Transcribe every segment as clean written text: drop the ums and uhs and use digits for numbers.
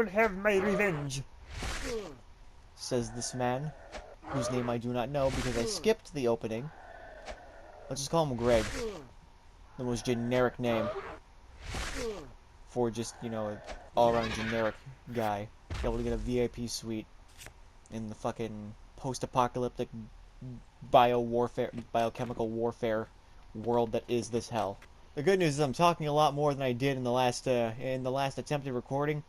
will have my revenge, says this man, whose name I do not know because I skipped the opening. Let's just call him Greg. The most generic name for just, you know, an all-around generic guy. Be able to get a VIP suite in the fucking post-apocalyptic biochemical warfare world that is this hell. The good news is I'm talking a lot more than I did in the last attempted recording.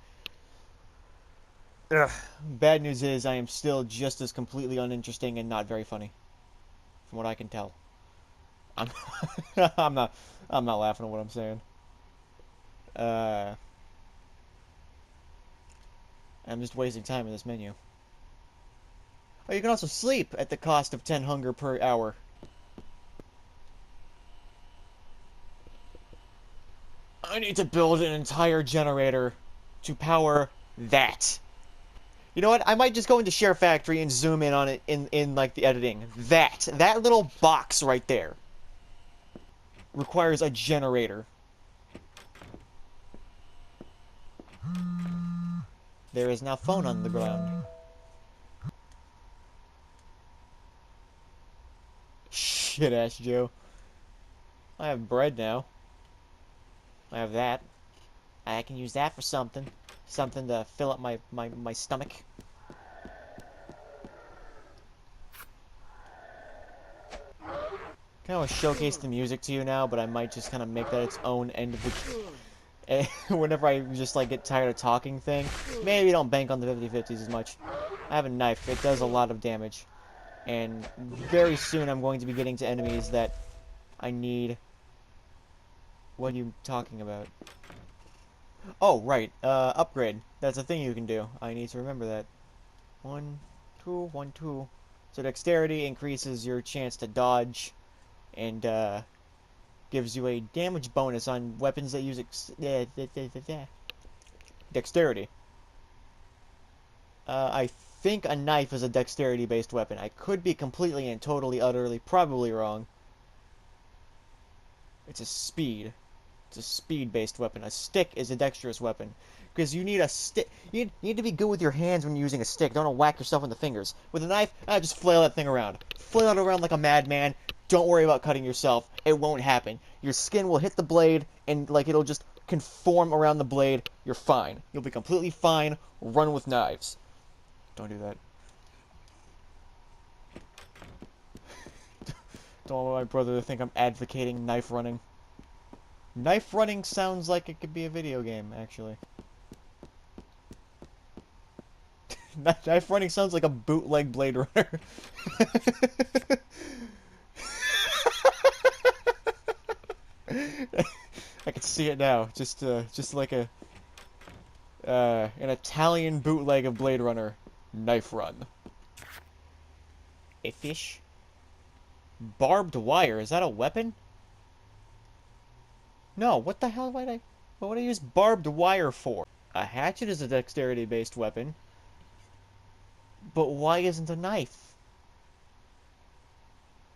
Ugh. Bad news is I am still just as completely uninteresting and not very funny, from what I can tell. I'm I'm not laughing at what I'm saying. I'm just wasting time in this menu. Oh, you can also sleep at the cost of 10 hunger per hour. I need to build an entire generator to power that. You know what? I might just go into SHAREfactory and zoom in on it in like the editing. That little box right there requires a generator. There is now phone on the ground. Shit ass Joe. I have bread now. I have that. I can use that for something. Something to fill up my stomach. Kind of showcase the music to you now, but I might just kind of make that its own end of the... Whenever I just, like, get tired of talking thing. Maybe don't bank on the 50-50s as much. I have a knife. It does a lot of damage. And very soon I'm going to be getting to enemies that I need... What are you talking about? Oh, right. Upgrade. That's a thing you can do. I need to remember that. 1, 2, 1, 2. So dexterity increases your chance to dodge, and gives you a damage bonus on weapons that use dexterity. I think a knife is a dexterity-based weapon. I could be completely and totally, utterly, probably wrong. It's a speed. It's a speed-based weapon. A stick is a dexterous weapon. Because you need a stick. You need to be good with your hands when you're using a stick. Don't want to whack yourself in the fingers. With a knife, just flail that thing around. Flail it around like a madman. Don't worry about cutting yourself. It won't happen. Your skin will hit the blade, and like it'll just conform around the blade. You're fine. You'll be completely fine. Run with knives. Don't do that. Don't want my brother to think I'm advocating knife running. Knife running sounds like it could be a video game, actually. Knife running sounds like a bootleg Blade Runner. I can see it now. Just like an Italian bootleg of Blade Runner. Knife run. A fish? Barbed wire. Is that a weapon? No. What the hell would what would I use barbed wire for? A hatchet is a dexterity-based weapon. But why isn't a knife?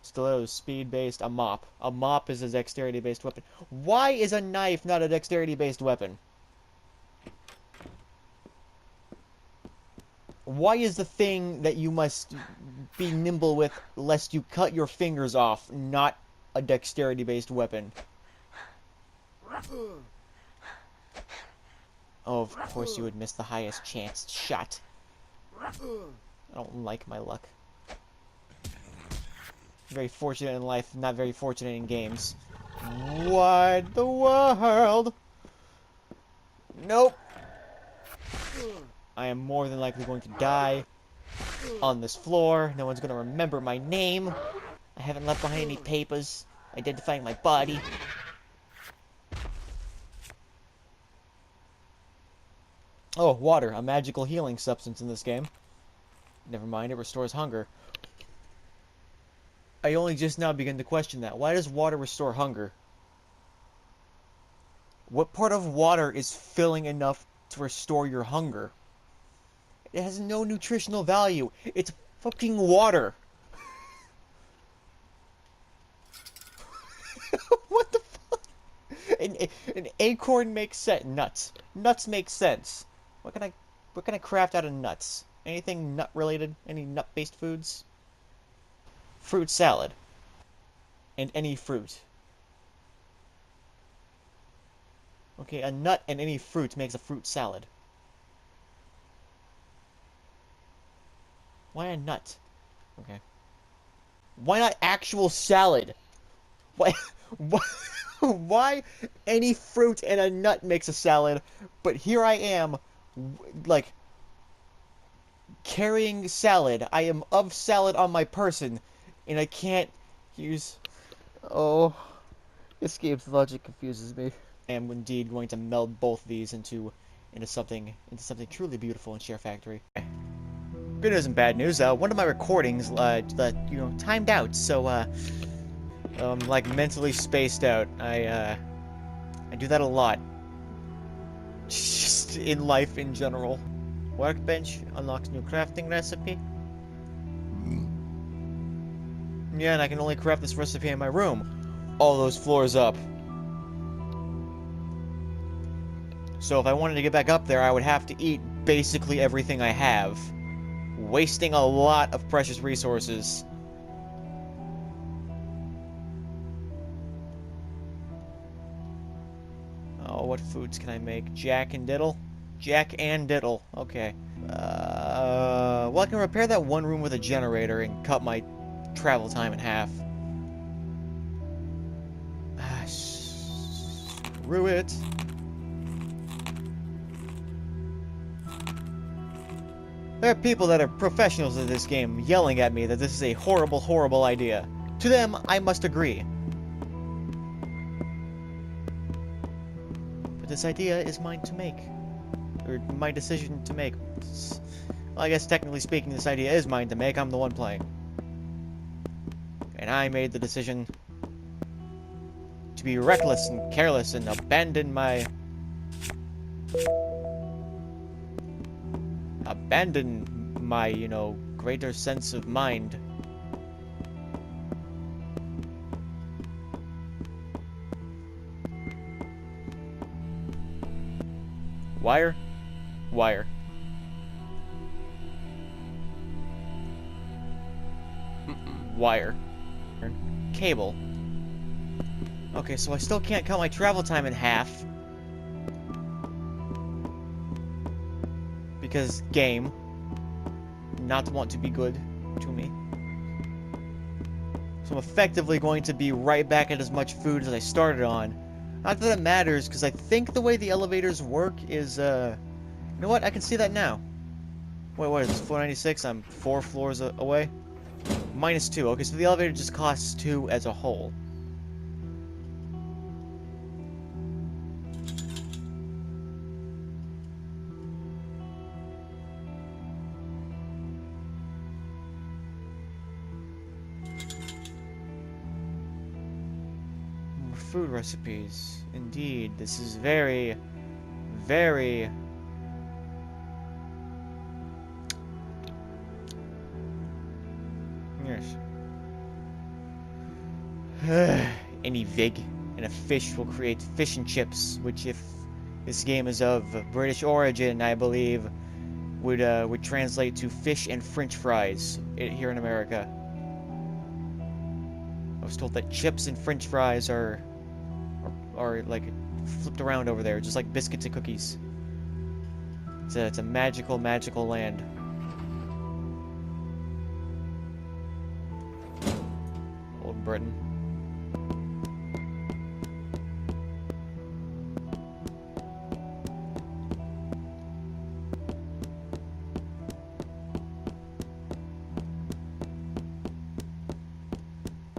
Stiletto is speed-based. A mop. A mop is a dexterity-based weapon. Why is a knife not a dexterity-based weapon? Why is the thing that you must be nimble with lest you cut your fingers off not a dexterity-based weapon? Oh, of course you would miss the highest chance shot. I don't like my luck. Very fortunate in life, not very fortunate in games. What the world? Nope. I am more than likely going to die on this floor. No one's going to remember my name. I haven't left behind any papers identifying my body. Oh, water. A magical healing substance in this game. Never mind, it restores hunger. I only just now begin to question that. Why does water restore hunger? What part of water is filling enough to restore your hunger? It has no nutritional value. It's fucking water. What the fuck? An acorn makes sense. Nuts. Nuts make sense. What can I... What can I craft out of nuts? Anything nut related? Any nut-based foods? Fruit salad. And any fruit. Okay, a nut and any fruit makes a fruit salad. Why a nut? Okay. Why not actual salad? Why? Why? Why any fruit and a nut makes a salad, but here I am, like, carrying salad. I am of salad on my person, and I can't use... Oh, this game's logic confuses me. I am indeed going to meld both these into something truly beautiful in SHAREfactory. Good news and bad news. One of my recordings, timed out, so like mentally spaced out. I do that a lot. Just in life in general. Workbench unlocks new crafting recipe. Yeah, and I can only craft this recipe in my room. All those floors up. So if I wanted to get back up there, I would have to eat basically everything I have. Wasting a lot of precious resources. Oh, what foods can I make? Jack and Diddle? Jack and Diddle. Okay. Well, I can repair that one room with a generator and cut my travel time in half. Screw it. There are people that are professionals in this game yelling at me that this is a horrible, horrible idea. To them, I must agree. But this idea is mine to make. Or my decision to make. Well, I guess technically speaking, this idea is mine to make. I'm the one playing. And I made the decision to be reckless and careless and abandon my... greater sense of mind. Wire? Wire. Wire. Cable. Okay, so I still can't cut my travel time in half. Because game. Not want to be good to me. So I'm effectively going to be right back at as much food as I started on. Not that it matters, because I think the way the elevators work is, you know what? I can see that now. Wait, what is this? 496? I'm 4 floors away? -2. Okay, so the elevator just costs 2 as a whole. Food recipes. Indeed, this is very, very... Yes. Any vig and a fish will create fish and chips, which, if this game is of British origin, I believe would translate to fish and French fries here in America. I was told that chips and French fries are like flipped around over there, just like biscuits and cookies. It's a magical, magical land. Old Britain.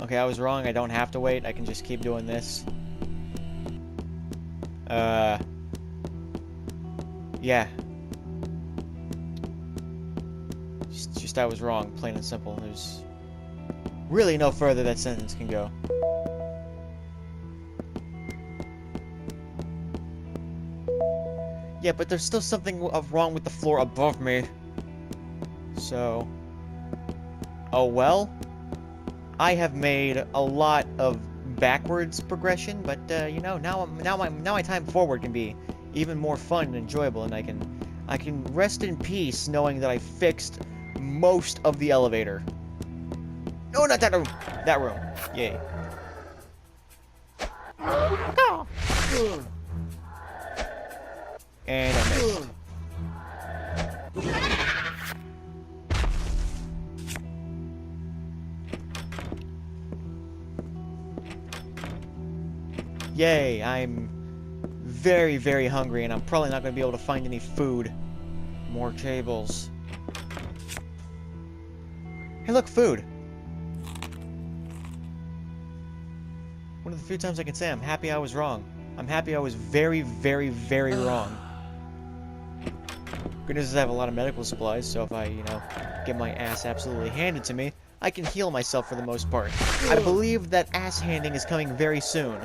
Okay, I was wrong. I don't have to wait. I can just keep doing this. Yeah. Just I was wrong, plain and simple. There's really no further that sentence can go. Yeah, but there's still something wrong with the floor above me. So... Oh well. I have made a lot of backwards progression, but you know, now my time forward can be even more fun and enjoyable, and I can rest in peace knowing that I fixed most of the elevator. No, not that room. That room. Yay. And I missed. Yay, I'm very, very hungry, and I'm probably not going to be able to find any food. More cables. Hey, look, food. One of the few times I can say I'm happy I was wrong. I'm happy I was very, very, very wrong. Good news is I have a lot of medical supplies, so if I, you know, get my ass absolutely handed to me, I can heal myself for the most part. I believe that ass handing is coming very soon.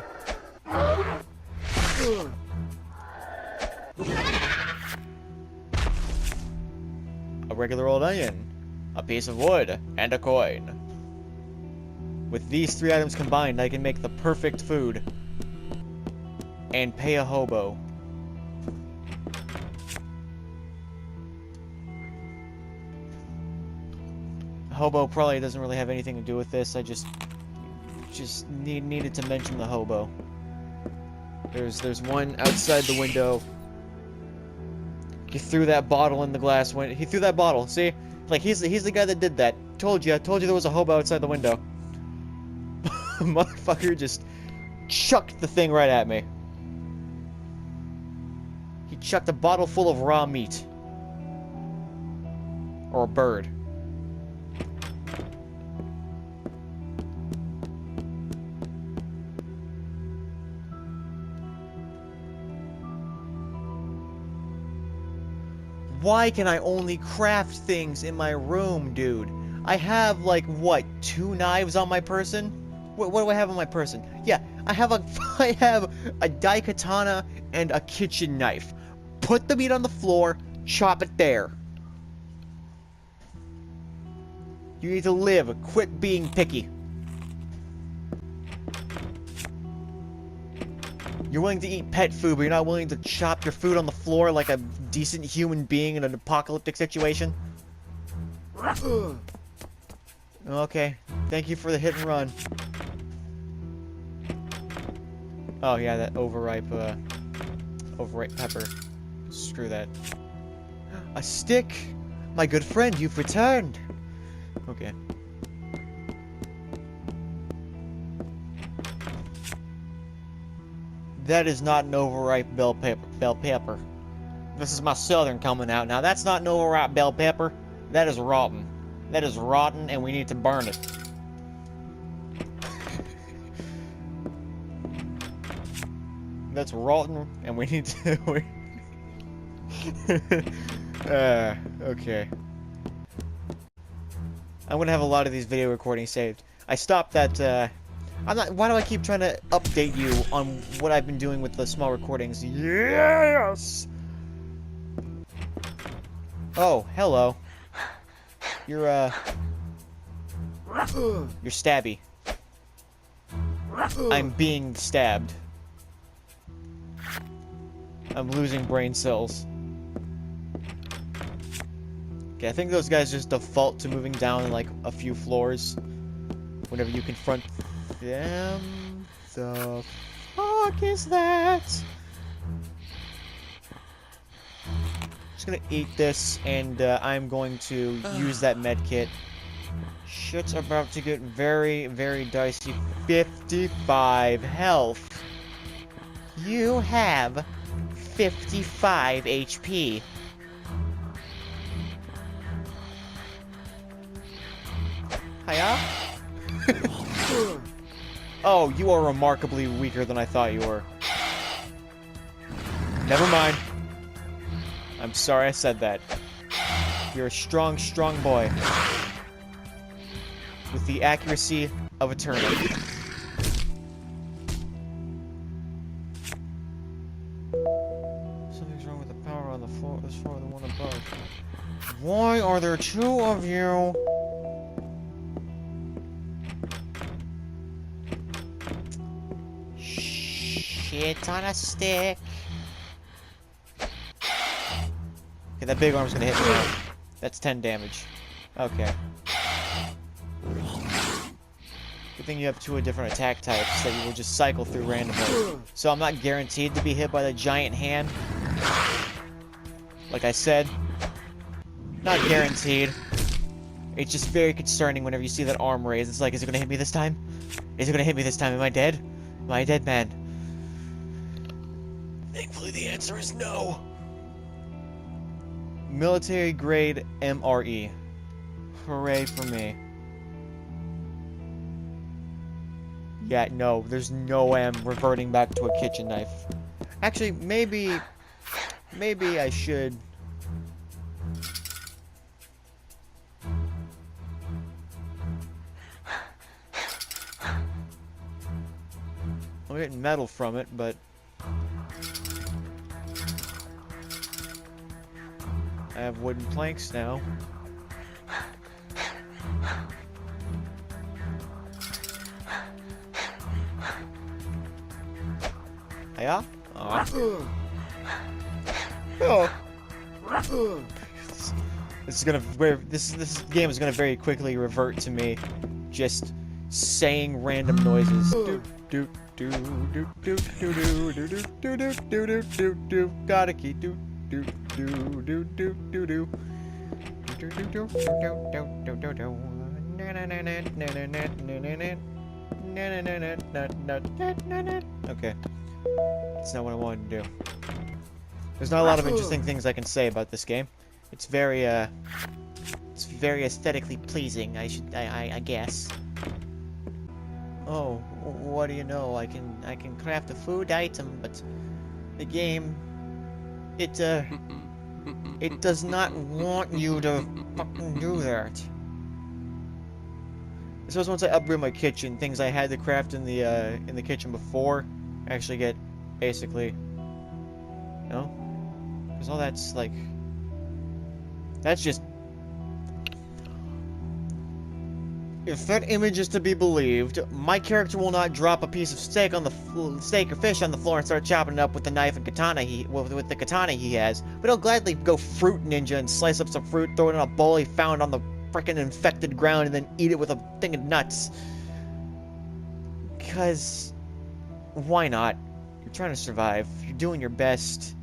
A regular old onion, a piece of wood, and a coin. With these 3 items combined, I can make the perfect food. And pay a hobo. Hobo probably doesn't really have anything to do with this. I just needed to mention the hobo. There's one outside the window. He threw that bottle in the glass window. He threw that bottle. See, like he's the guy that did that. Told you there was a hobo outside the window. Motherfucker just chucked the thing right at me. He chucked a bottle full of raw meat. Or a bird. Why can I only craft things in my room, dude? I have, like, what, 2 knives on my person? What do I have on my person? Yeah, I have a daikatana and a kitchen knife. Put the meat on the floor, chop it there. You need to live. Quit being picky. You're willing to eat pet food, but you're not willing to chop your food on the floor like a decent human being in an apocalyptic situation? Okay. Thank you for the hit and run. Oh yeah, that overripe pepper. Screw that. A stick! My good friend, you've returned! Okay. That is not an overripe bell pepper. This is my southern coming out. Now that's not an overripe bell pepper. That is rotten. That is rotten, and we need to burn it. That's rotten, and we need to... okay. I'm gonna have a lot of these video recordings saved. I stopped that, why do I keep trying to update you on what I've been doing with the small recordings? Yes! Oh, hello. You're stabby. I'm being stabbed. I'm losing brain cells. Okay, I think those guys just default to moving down like a few floors whenever you confront them. The fuck is that? Just gonna eat this, and I'm going to use that med kit. Shit's about to get very, very dicey. 55 health. You have 55 HP. Hiya? Oh, you are remarkably weaker than I thought you were. Never mind. I'm sorry I said that. You're a strong, strong boy. With the accuracy of a turnip. Something's wrong with the power on the floor, this floor, the one above. Why are there 2 of you? Shit on a stick. Okay, Okay, that big arm's gonna hit me now. That's 10 damage. Okay. Good thing you have 2 different attack types that you will just cycle through randomly. So I'm not guaranteed to be hit by the giant hand. Like I said, not guaranteed. It's just very concerning whenever you see that arm raise. It's like, is it gonna hit me this time? Is it gonna hit me this time? Am I dead? Am I a dead man? Thankfully the answer is no. Military grade MRE. Hooray for me. Yeah, no, there's no way I'm reverting back to a kitchen knife. Actually, maybe I should. I'm getting metal from it, but I have wooden planks now. Yeah? Oh. This game is gonna very quickly revert to me just saying random noises. Do do do do do do do do do do do do do do. Got a key. Do do do do do do do. Do do do do do do do. Na na na na na na na na na. Na na na na na na. Okay. That's not what I wanted to do. There's not a lot of interesting things I can say about this game. It's very aesthetically pleasing, I guess. Oh, what do you know? I can craft a food item, but the game, it does not want you to fucking do that. I suppose once I upgrade my kitchen, things I had to craft in the kitchen before actually get basically, you know, because all that's like, that's just, if that image is to be believed, my character will not drop a piece of steak or fish on the floor and start chopping it up with the knife and katana with the katana he has, but he'll gladly go fruit ninja and slice up some fruit, throw it in a bowl he found on the frickin' infected ground, and then eat it with a thing of nuts. Because why not? You're trying to survive. You're doing your best.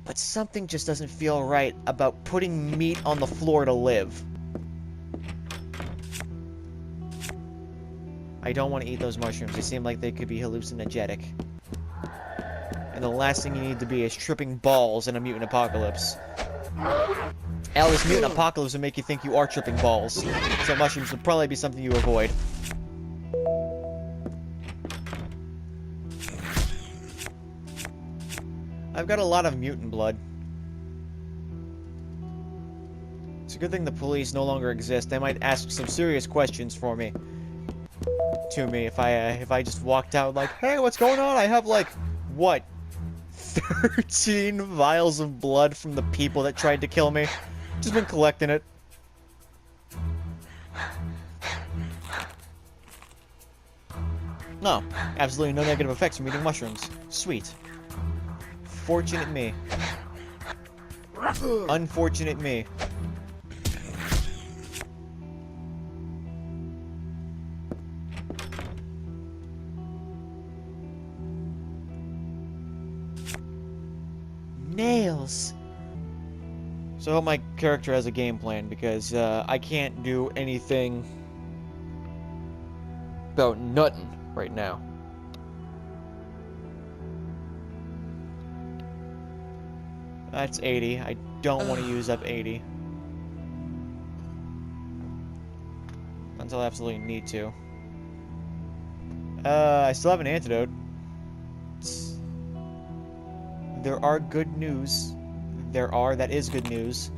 But something just doesn't feel right about putting meat on the floor to live. I don't want to eat those mushrooms. They seem like they could be hallucinogenic. And the last thing you need to be is tripping balls in a mutant apocalypse. Hell, this mutant apocalypse would make you think you are tripping balls. So mushrooms would probably be something you avoid. I've got a lot of mutant blood. It's a good thing the police no longer exist. They might ask some serious questions for me. To me, if I just walked out like, hey, what's going on? I have like, what, 13 vials of blood from the people that tried to kill me. Just been collecting it. No, absolutely no negative effects from eating mushrooms. Sweet. Fortunate me. Unfortunate me. Nails. So I hope my character has a game plan, because I can't do anything about nothing right now. That's 80. I don't want to use up 80. Until I absolutely need to. I still have an antidote. There are good news. That is good news.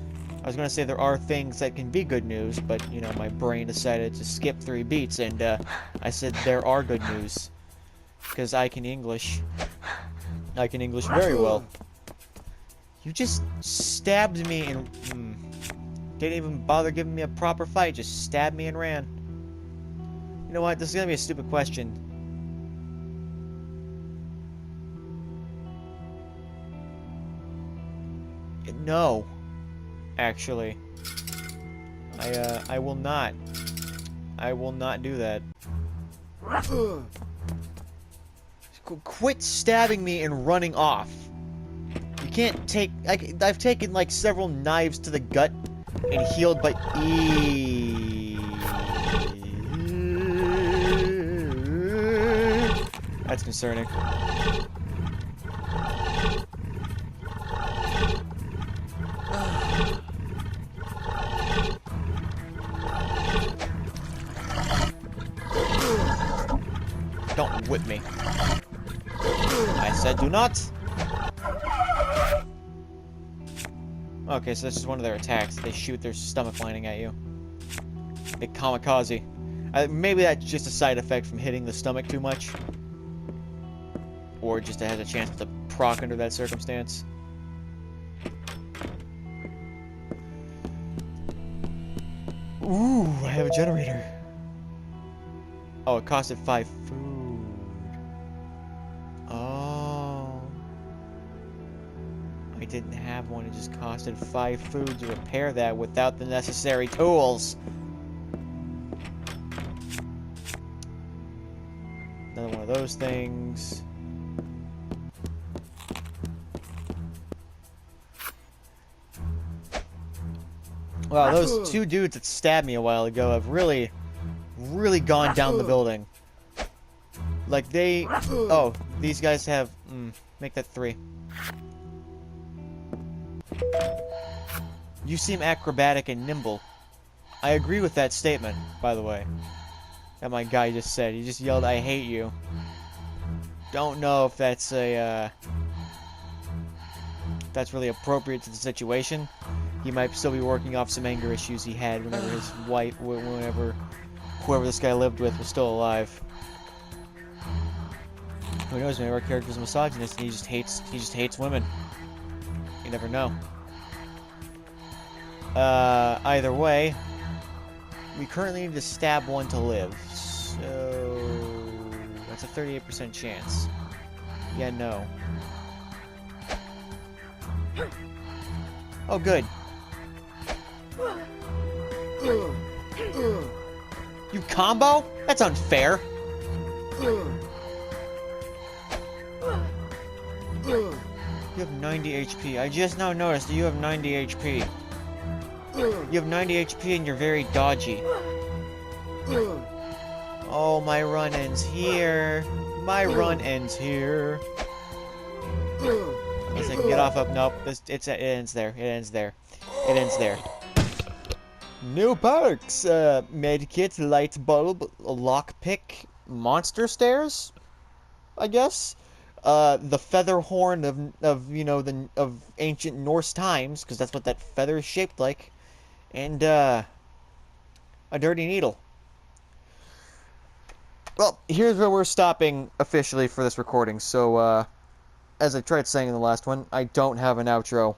I was gonna say there are things that can be good news, but, you know, my brain decided to skip 3 beats, and, I said there are good news. Because I can English. I can English very well. You just stabbed me and didn't even bother giving me a proper fight. Just stabbed me and ran. You know what? This is gonna be a stupid question. No. Actually. I will not. I will not do that. Quit stabbing me and running off. You can't take... I've taken, like, several knives to the gut and healed by... That's concerning. Don't whip me. I said do not. Okay, so this is one of their attacks. They shoot their stomach lining at you. They kamikaze. Maybe that's just a side effect from hitting the stomach too much. Or just it has a chance to proc under that circumstance. Ooh, I have a generator. Oh, it costed 5 food. Oh. I didn't have one. It just costed 5 food to repair that without the necessary tools. Another one of those things. Wow, those two dudes that stabbed me a while ago have really gone down the building. Like, they... Oh, these guys have... make that 3. You seem acrobatic and nimble. I agree with that statement, by the way. That my guy just said. He just yelled, I hate you. Don't know if that's a, that's really appropriate to the situation. He might still be working off some anger issues he had whenever his wife, whoever this guy lived with was still alive. Who knows, maybe our character's a misogynist and he just hates women. You never know. Either way, we currently need to stab one to live. So that's a 38% chance. Yeah, no. Oh, good. You combo? That's unfair. You have 90 HP. I just now noticed that you have 90 HP. You have 90 HP and you're very dodgy. Oh, my run ends here. My run ends here. Unless I can get off up. Nope. It ends there. It ends there. It ends there. New perks. Medkit, light bulb, lockpick, monster stairs. I guess. The feather horn of ancient Norse times, because that's what that feather is shaped like, and a dirty needle. Well, here's where we're stopping officially for this recording. So, as I tried saying in the last one, I don't have an outro.